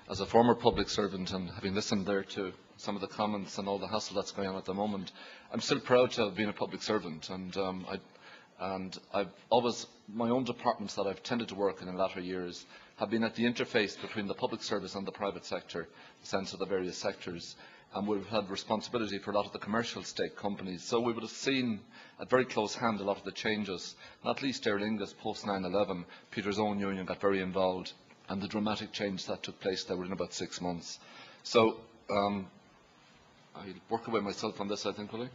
as a former public servant and having listened there to some of the comments and all the hassle that's going on at the moment, I'm still proud to have been a public servant, and I've always, my own departments that I've tended to work in latter years have been at the interface between the public service and the private sector, the sense of the various sectors, and we've had responsibility for a lot of the commercial state companies. So we would have seen at very close hand a lot of the changes, not least Aer Lingus post 9/11. Peter's own union got very involved, and the dramatic change that took place there within about 6 months. So I'll work away myself on this, I think, will I?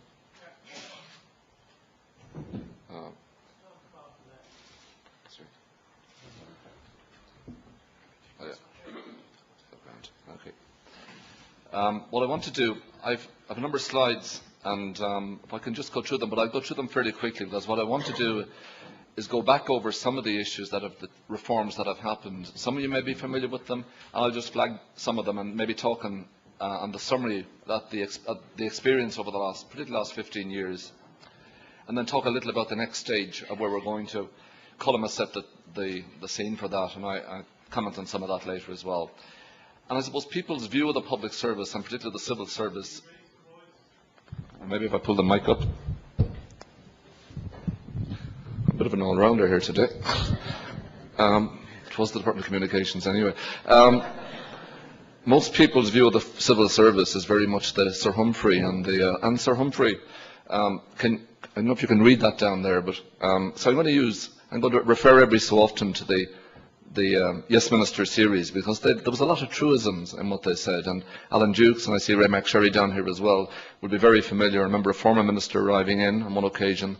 Sorry. Oh, yeah. Okay. What I want to do, I have a number of slides, and if I can just go through them, but I'll go through them fairly quickly, because what I want to do is go back over some of the issues that have, the reforms that have happened. Some of you may be familiar with them, and I'll just flag some of them and maybe talk on the summary that the experience over the last, particularly the last 15 years, and then talk a little about the next stage of where we're going to. Colin has set the scene for that, and I comment on some of that later as well. And I suppose people's view of the public service, and particularly the civil service, maybe if I pull the mic up. A bit of an all-rounder here today. It was the Department of Communications anyway. Most people's view of the civil service is very much the Sir Humphrey, and Sir Humphrey, I don't know if you can read that down there, but so I'm going to refer every so often to the Yes Minister series, because there was a lot of truisms in what they said, and Alan Dukes, and I see Ray McSherry down here as well, would be very familiar. I remember a former minister arriving in on one occasion,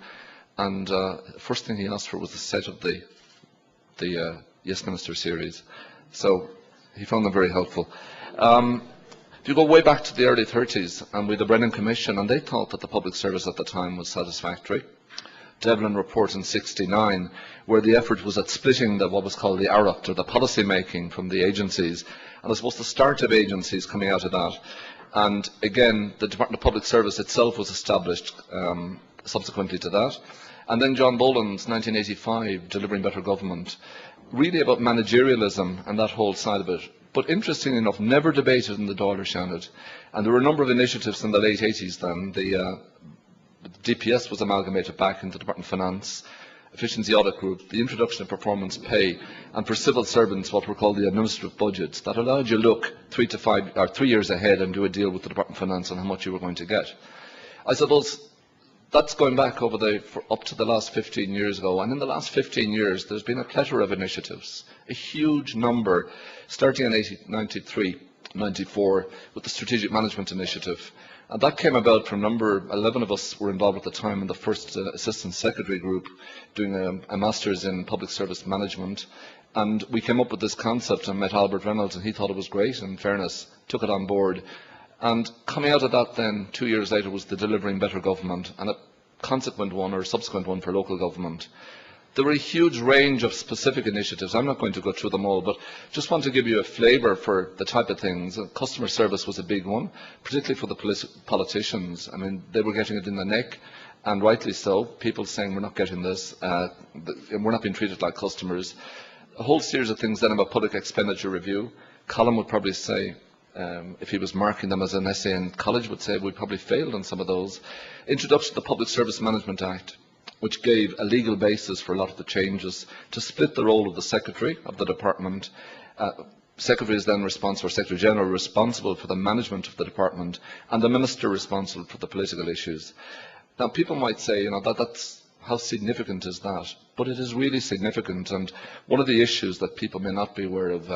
and the first thing he asked for was a set of the Yes Minister series. So he found them very helpful. If you go way back to the early 30s, and with the Brennan Commission, and they thought that the public service at the time was satisfactory. Devlin report in '69, where the effort was at splitting what was called the ARACT, or the policy making, from the agencies, and I suppose the start of agencies coming out of that. And again, the Department of Public Service itself was established subsequently to that. And then John Boland's 1985, Delivering Better Government, really about managerialism and that whole side of it. But interestingly enough, never debated in the Dáil or Seanad. And there were a number of initiatives in the late 80s then. The DPS was amalgamated back into the Department of Finance, Efficiency Audit Group, the introduction of performance pay, and for civil servants what were called the administrative budgets that allowed you to look 3 to 5 or 3 years ahead and do a deal with the Department of Finance on how much you were going to get. I suppose that's going back over up to the last 15 years ago, and in the last 15 years there's been a plethora of initiatives, a huge number, starting in 93, 94 with the Strategic Management Initiative. And that came about from 11 of us were involved at the time in the first Assistant Secretary group doing a Master's in Public Service Management. And we came up with this concept and met Albert Reynolds, and he thought it was great, in fairness, took it on board. And coming out of that then, 2 years later, was the Delivering Better Government, and a consequent one or subsequent one for local government. There were a huge range of specific initiatives. I'm not going to go through them all, but just want to give you a flavour for the type of things. Customer service was a big one, particularly for the politicians. I mean, they were getting it in the neck, and rightly so. People saying, we're not getting this, we're not being treated like customers. A whole series of things then about public expenditure review. Colin would probably say, if he was marking them as an essay in college, would say we probably failed on some of those. Introduction to the Public Service Management Act, which gave a legal basis for a lot of the changes to split the role of the Secretary of the Department. Secretary is then responsible, or Secretary General responsible for the management of the Department, and the Minister responsible for the political issues. Now, people might say, that's how significant is that? But it is really significant, and one of the issues that people may not be aware of,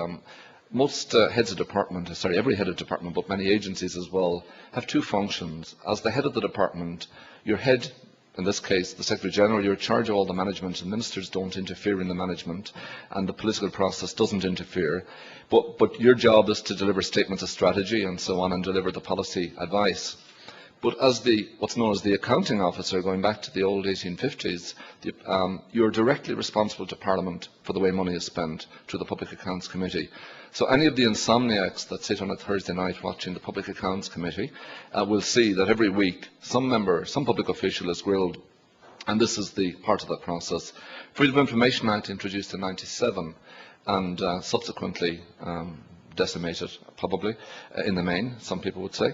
most heads of department, every head of department, but many agencies as well, have two functions. As the head of the department, your head, in this case, the Secretary General, you're in charge of all the management, and ministers don't interfere in the management, and the political process doesn't interfere. But your job is to deliver statements of strategy and so on, and deliver the policy advice. But as what's known as the accounting officer, going back to the old 1850s, you're directly responsible to Parliament for the way money is spent through the Public Accounts Committee. So any of the insomniacs that sit on a Thursday night watching the Public Accounts Committee will see that every week some member, some public official is grilled, and this is the part of that process. Freedom of Information Act introduced in '97, and subsequently decimated, probably, in the main, some people would say.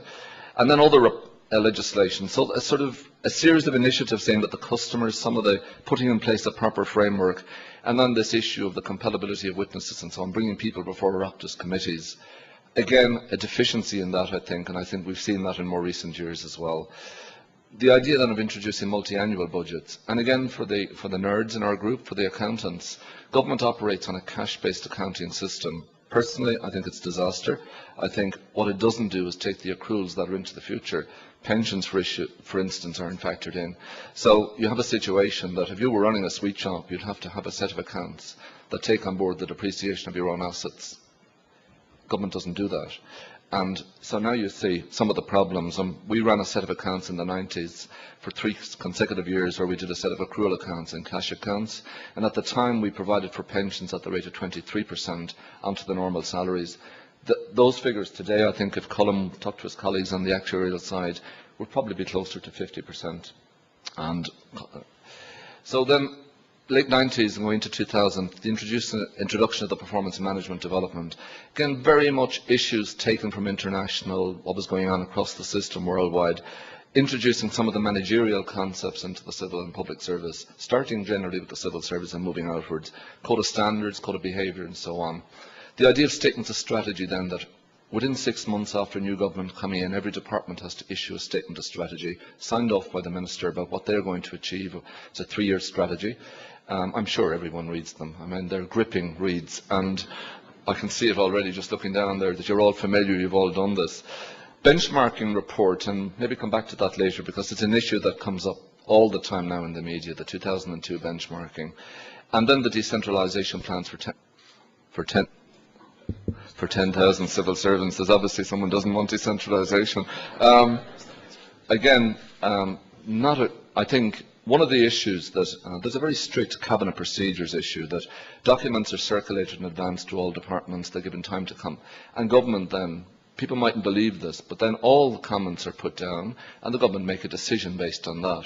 And then other legislation. So a sort of a series of initiatives aimed at the customers, some of the putting in place a proper framework, and then this issue of the compellability of witnesses and so on, bringing people before Oireachtas committees. Again, a deficiency in that, I think, and I think we've seen that in more recent years as well. The idea then of introducing multi-annual budgets, and again for the nerds in our group, for the accountants, government operates on a cash-based accounting system. Personally, I think it's a disaster. I think what it doesn't do is take the accruals that are into the future. Pensions, for instance, aren't factored in. So you have a situation that if you were running a sweet shop, you'd have to have a set of accounts that take on board the depreciation of your own assets. Government doesn't do that. And so now you see some of the problems. We ran a set of accounts in the 90s for 3 consecutive years where we did a set of accrual accounts and cash accounts. And at the time we provided for pensions at the rate of 23% onto the normal salaries. Those figures today, I think if Colm talked to his colleagues on the actuarial side, would probably be closer to 50%. And so then, late 90s and going into 2000, the introduction of the performance management development. Again, very much issues taken from international, what was going on across the system worldwide, introducing some of the managerial concepts into the civil and public service, starting generally with the civil service and moving outwards, code of standards, code of behaviour and so on. The idea of statements of strategy then, that within 6 months after a new government coming in, every department has to issue a statement of strategy, signed off by the Minister about what they're going to achieve. It's a 3-year strategy. I'm sure everyone reads them. I mean, they're gripping reads, and I can see it already just looking down there that you're all familiar, you've all done this. Benchmarking report, and maybe come back to that later because it's an issue that comes up all the time now in the media, the 2002 benchmarking. And then the decentralisation plans for 10,000 civil servants. There's obviously someone doesn't want decentralisation. I think one of the issues that there's a very strict cabinet procedures issue that documents are circulated in advance to all departments, they're given time to come. And government then, people mightn't believe this, but then all the comments are put down and the government make a decision based on that.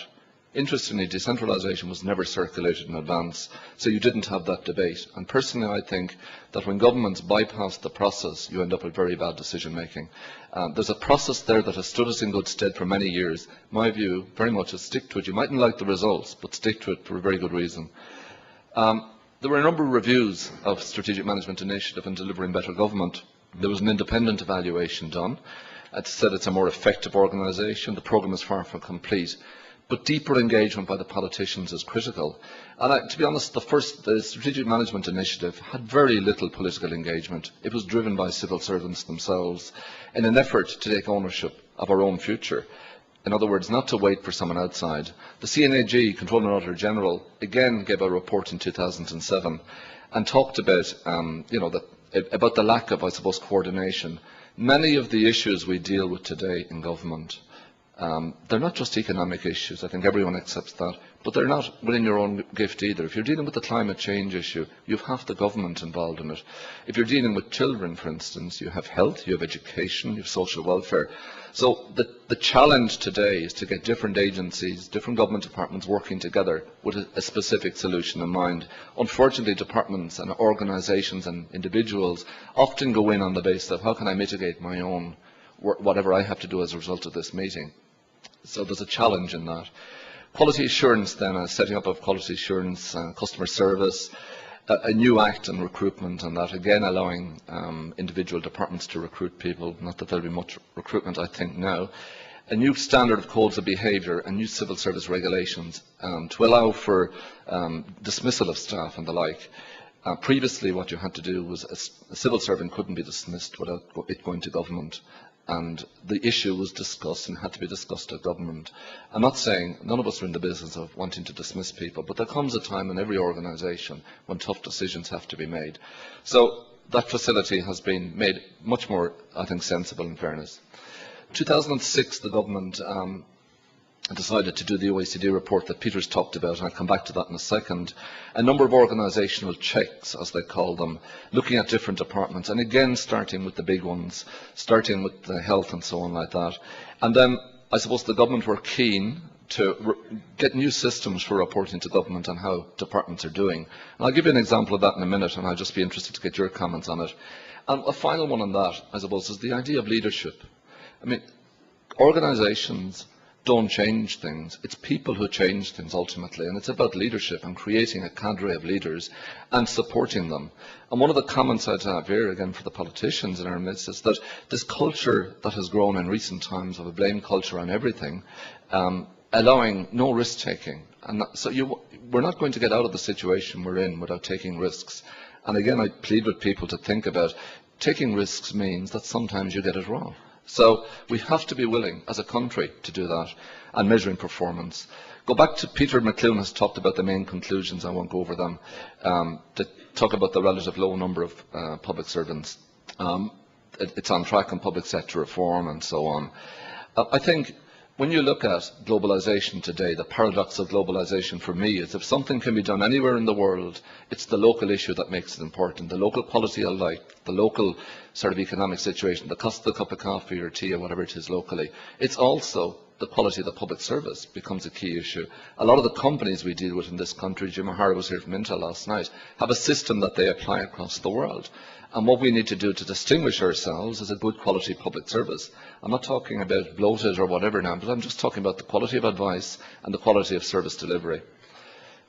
Interestingly, decentralisation was never circulated in advance, so you didn't have that debate. And personally, I think that when governments bypass the process, you end up with very bad decision-making. There's a process there that has stood us in good stead for many years. My view, very much, is stick to it. You mightn't like the results, but stick to it for a very good reason. There were a number of reviews of Strategic Management Initiative and Delivering Better Government. There was an independent evaluation done. It said it's a more effective organisation. The programme is far from complete. But deeper engagement by the politicians is critical. And to be honest, the Strategic Management Initiative had very little political engagement. It was driven by civil servants themselves in an effort to take ownership of our own future. In other words, not to wait for someone outside. The CNAG, Controller and Auditor General, again gave a report in 2007 and talked about, about the lack of, I suppose, coordination. Many of the issues we deal with today in government, they're not just economic issues, I think everyone accepts that, but they're not within your own gift either. If you're dealing with the climate change issue, you have half the government involved in it. If you're dealing with children, for instance, you have health, you have education, you have social welfare. So the challenge today is to get different agencies, different government departments working together with a specific solution in mind. Unfortunately, departments and organisations and individuals often go in on the basis of how can I mitigate my own, whatever I have to do as a result of this meeting. So there's a challenge in that. Quality assurance then, setting up of quality assurance, customer service, a new act on recruitment, and that again allowing individual departments to recruit people, not that there'll be much recruitment I think now, a new standard of codes of behaviour and new civil service regulations to allow for dismissal of staff and the like. Previously what you had to do was a civil servant couldn't be dismissed without it going to government. And the issue was discussed and had to be discussed at government. I'm not saying, none of us are in the business of wanting to dismiss people, but there comes a time in every organisation when tough decisions have to be made. So that facility has been made much more, I think, sensible in fairness. 2006, the government decided to do the OECD report that Peter's talked about, and I'll come back to that in a second. A number of organisational checks, as they call them, looking at different departments, and again starting with the big ones, starting with the health and so on like that. And then I suppose the government were keen, to get new systems for reporting to government on how departments are doing. And I'll give you an example of that in a minute, and I'll just be interested to get your comments on it. And a final one on that, I suppose, is the idea of leadership. I mean, organisations don't change things. It's people who change things ultimately, and it's about leadership and creating a cadre of leaders and supporting them. And one of the comments I'd have here, again, for the politicians in our midst, is that this culture that has grown in recent times of a blame culture on everything, allowing no risk-taking. And so we're not going to get out of the situation we're in without taking risks. And again, I plead with people to think about taking risks means that sometimes you get it wrong. So we have to be willing as a country to do that, and measuring performance. Go back to Peter McClune has talked about the main conclusions. I won't go over them. To talk about the relative low number of public servants. It's on track in public sector reform and so on. I think when you look at globalisation today, the paradox of globalisation for me is if something can be done anywhere in the world, it's the local issue that makes it important, the local quality of life, the local sort of economic situation, the cost of the cup of coffee or tea or whatever it is locally. It's also the quality of the public service becomes a key issue. A lot of the companies we deal with in this country, Jim O'Hara was here from Intel last night, have a system that they apply across the world. And what we need to do to distinguish ourselves is a good quality public service. I'm not talking about bloated or whatever now, but I'm just talking about the quality of advice and the quality of service delivery.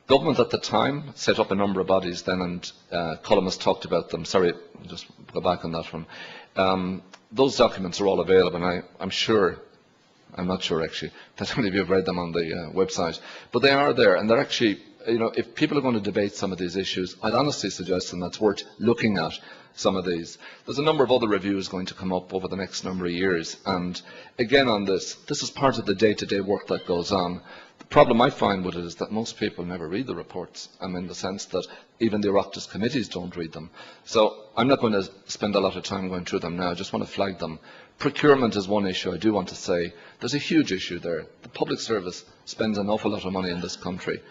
Government at the time set up a number of bodies then, and columnists talked about them. Sorry, just go back on that one. Those documents are all available, and I'm not sure actually that any of you have read them on the website, but they are there, and they're actually, if people are going to debate some of these issues, I'd honestly suggest them that's worth looking at some of these. There's a number of other reviews going to come up over the next number of years, and again on this is part of the day-to-day work that goes on. The problem I find with it is that most people never read the reports, in the sense that even the Oireachtas committees don't read them. So I'm not going to spend a lot of time going through them now, I just want to flag them. Procurement is one issue I do want to say. There's a huge issue there. The public service spends an awful lot of money in this country.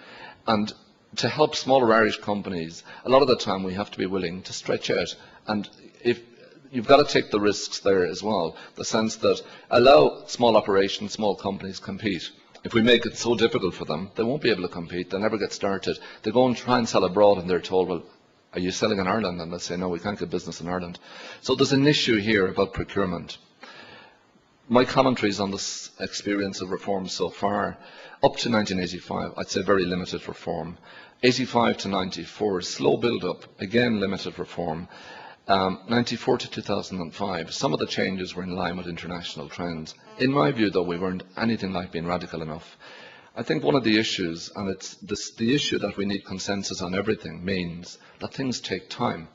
And to help smaller Irish companies, a lot of the time we have to be willing to stretch out. And if you've got to take the risks there as well, the sense that allow small operations, small companies compete. If we make it so difficult for them, they won't be able to compete, they'll never get started. They go and try and sell abroad and they're told, well, are you selling in Ireland? And they say, no, we can't get business in Ireland. So there's an issue here about procurement. My commentaries on this experience of reform so far, up to 1985, I'd say very limited reform. 85 to 94, slow build-up, again limited reform. 94 to 2005, some of the changes were in line with international trends. In my view, though, we weren't anything like being radical enough. I think one of the issues, and it's the issue that we need consensus on everything, means that things take time.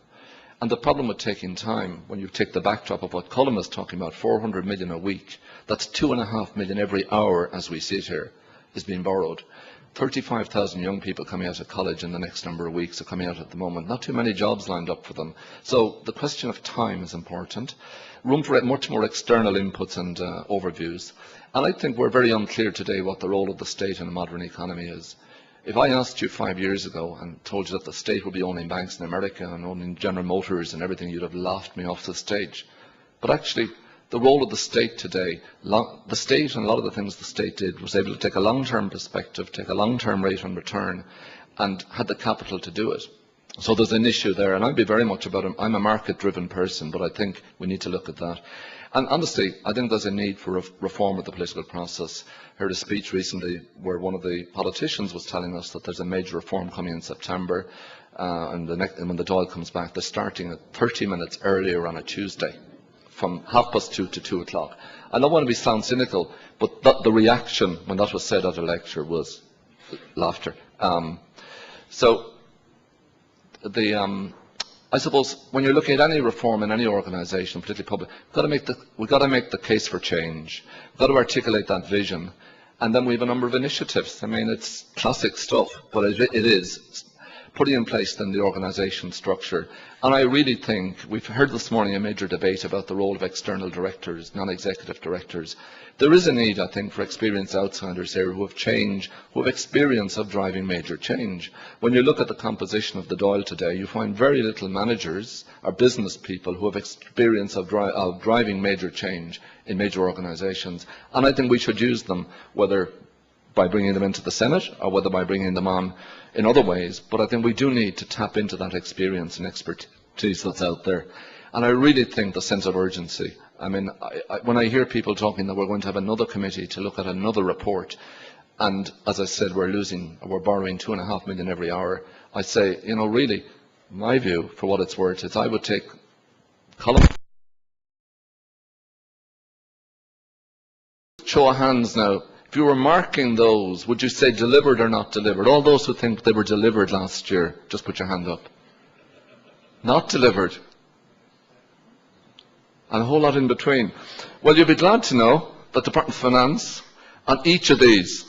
And the problem with taking time, when you take the backdrop of what Colm is talking about, 400 million a week, that's 2.5 million every hour as we sit here, is being borrowed. 35,000 young people coming out of college in the next number of weeks are coming out at the moment. Not too many jobs lined up for them. So the question of time is important. Room for much more external inputs and overviews. And I think we're very unclear today what the role of the state in a modern economy is. If I asked you 5 years ago and told you that the state would be owning banks in America and owning General Motors and everything, you'd have laughed me off the stage. But actually, the role of the state today, the state and a lot of the things the state did was able to take a long-term perspective, take a long-term rate on return, and had the capital to do it. So there's an issue there, and I'd be very much about it. I'm a market-driven person, but I think we need to look at that. And honestly, I think there's a need for reform of the political process. I heard a speech recently where one of the politicians was telling us that there's a major reform coming in September, and when the Dáil comes back, they're starting at 30 minutes earlier on a Tuesday, from 2:30 to 2 o'clock. I don't want to sound cynical, but the reaction when that was said at a lecture was laughter. I suppose when you're looking at any reform in any organisation, particularly public, we've got to make the case for change. We've got to articulate that vision, and then we have a number of initiatives. I mean, it's classic stuff, but it is putting in place then the organisation structure. And I really think, we've heard this morning a major debate about the role of external directors, non-executive directors. There is a need, I think, for experienced outsiders here who have experience of driving major change. When you look at the composition of the Dáil today, you find very little managers or business people who have experience of driving major change in major organisations. And I think we should use them, whether by bringing them into the Senate or whether by bringing them on in other ways. But I think we do need to tap into that experience and expertise that's out there. And I really think the sense of urgency. I mean, when I hear people talking that we're going to have another committee to look at another report, and as I said, we're borrowing 2.5 million every hour, I say, you know, really, my view, for what it's worth, is I would take column. Show of hands now. If you were marking those, would you say delivered or not delivered? All those who think they were delivered last year, just put your hand up. Not delivered. And a whole lot in between. Well, you'll be glad to know that the Department of Finance on each of these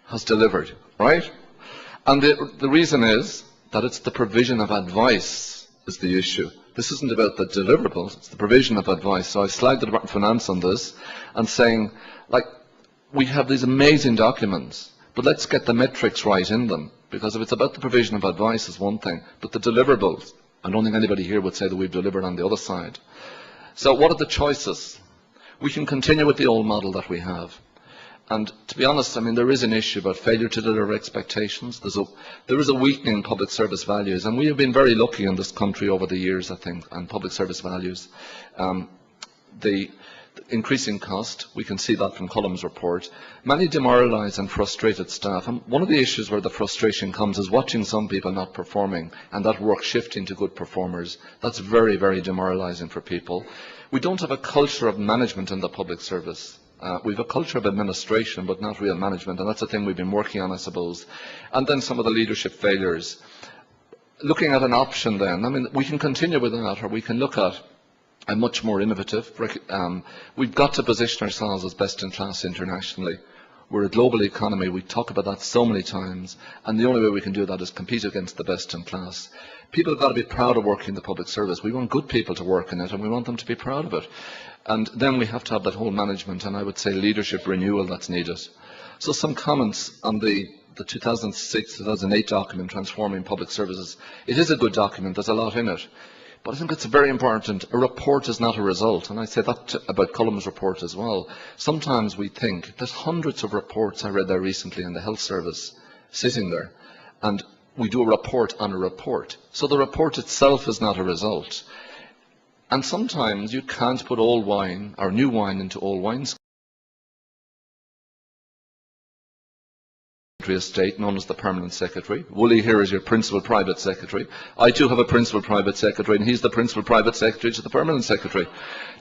has delivered, right? And the reason is that it's the provision of advice is the issue. This isn't about the deliverables, it's the provision of advice. So I slagged the Department of Finance on this and saying, like, we have these amazing documents, but let's get the metrics right in them. Because if it's about the provision of advice is one thing, but the deliverables, I don't think anybody here would say that we've delivered on the other side. So what are the choices? We can continue with the old model that we have. And to be honest, I mean, there is an issue about failure to deliver expectations. There is a weakening in public service values, and we have been very lucky in this country over the years, I think, on public service values. The increasing cost, we can see that from Cullum's report. Many demoralised and frustrated staff, and one of the issues where the frustration comes is watching some people not performing and that work shifting to good performers. That's very, very demoralising for people. We don't have a culture of management in the public service. We have a culture of administration, but not real management, and that's a thing we've been working on, I suppose. And then some of the leadership failures. Looking at an option then, I mean, we can continue with that, or we can look at a much more innovative. We've got to position ourselves as best in class internationally. We're a global economy, we talk about that so many times, and the only way we can do that is compete against the best in class. People have got to be proud of working in the public service. We want good people to work in it, and we want them to be proud of it. And then we have to have that whole management, and I would say leadership renewal that's needed. So some comments on the 2006-2008 document, Transforming Public Services. It is a good document, there's a lot in it. But I think it's very important. A report is not a result, and I say that about Cullum's report as well. Sometimes we think there's hundreds of reports I read there recently in the health service sitting there, and we do a report on a report. So the report itself is not a result. And sometimes you can't put old wine or new wine into old wineskins. Secretary of State, known as the Permanent Secretary. Wooly here is your Principal Private Secretary. I too have a Principal Private Secretary, and he's the Principal Private Secretary to the Permanent Secretary.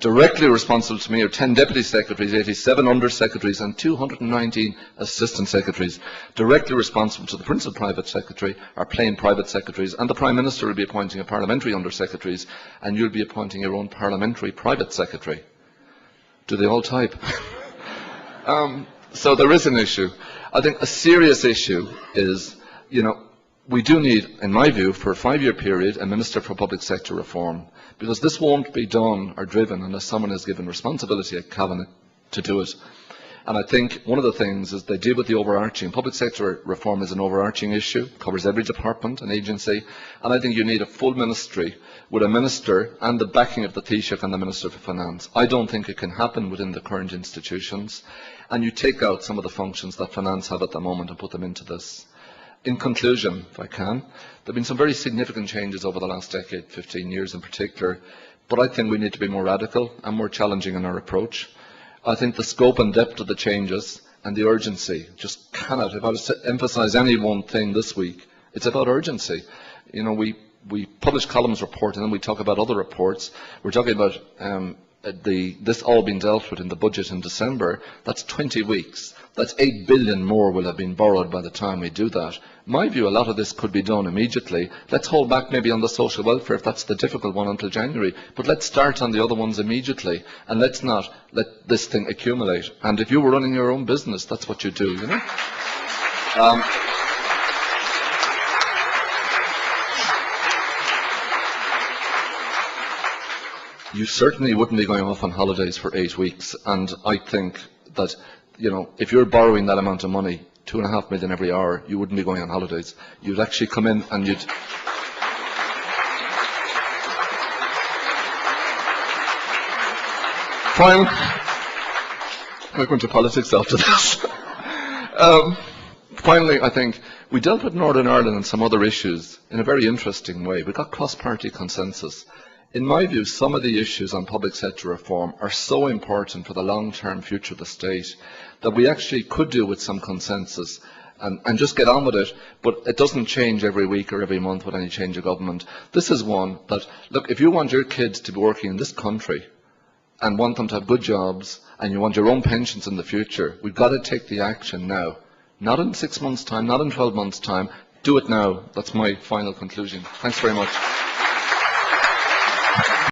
Directly responsible to me are 10 Deputy Secretaries, 87 Under Secretaries, and 219 Assistant Secretaries. Directly responsible to the Principal Private Secretary are plain Private Secretaries, and the Prime Minister will be appointing a Parliamentary Under Secretaries, and you'll be appointing your own Parliamentary Private Secretary. Do they all type? So there is an issue. I think a serious issue is, you know, we do need, in my view, for a 5-year period, a Minister for Public Sector Reform, because this won't be done or driven unless someone is given responsibility at Cabinet to do it. And I think one of the things is they deal with the overarching. Public sector reform is an overarching issue, covers every department and agency, and I think you need a full ministry with a minister and the backing of the Taoiseach and the Minister for Finance. I don't think it can happen within the current institutions, and you take out some of the functions that finance have at the moment and put them into this. In conclusion, if I can, there have been some very significant changes over the last decade, 15 years in particular, but I think we need to be more radical and more challenging in our approach. I think the scope and depth of the changes and the urgency just cannot, if I was to emphasise any one thing this week, it's about urgency. You know, we publish Cullum's report and then we talk about other reports. We're talking about this all being dealt with in the budget in December. That's 20 weeks. That's 8 billion more will have been borrowed by the time we do that. My view, a lot of this could be done immediately. Let's hold back maybe on the social welfare if that's the difficult one until January, but let's start on the other ones immediately, and let's not let this thing accumulate. And if you were running your own business, that's what you do, you know. You certainly wouldn't be going off on holidays for 8 weeks, and I think that, you know, if you're borrowing that amount of money, 2.5 million every hour, you wouldn't be going on holidays. You'd actually come in and you'd... Fine. I'm going to politics after this. Finally, I think we dealt with Northern Ireland and some other issues in a very interesting way. We got cross-party consensus. In my view, some of the issues on public sector reform are so important for the long-term future of the state that we actually could do with some consensus and just get on with it, but it doesn't change every week or every month with any change of government. This is one that, look, if you want your kids to be working in this country and want them to have good jobs and you want your own pensions in the future, we've got to take the action now. Not in 6 months' time, not in 12 months' time. Do it now. That's my final conclusion. Thanks very much.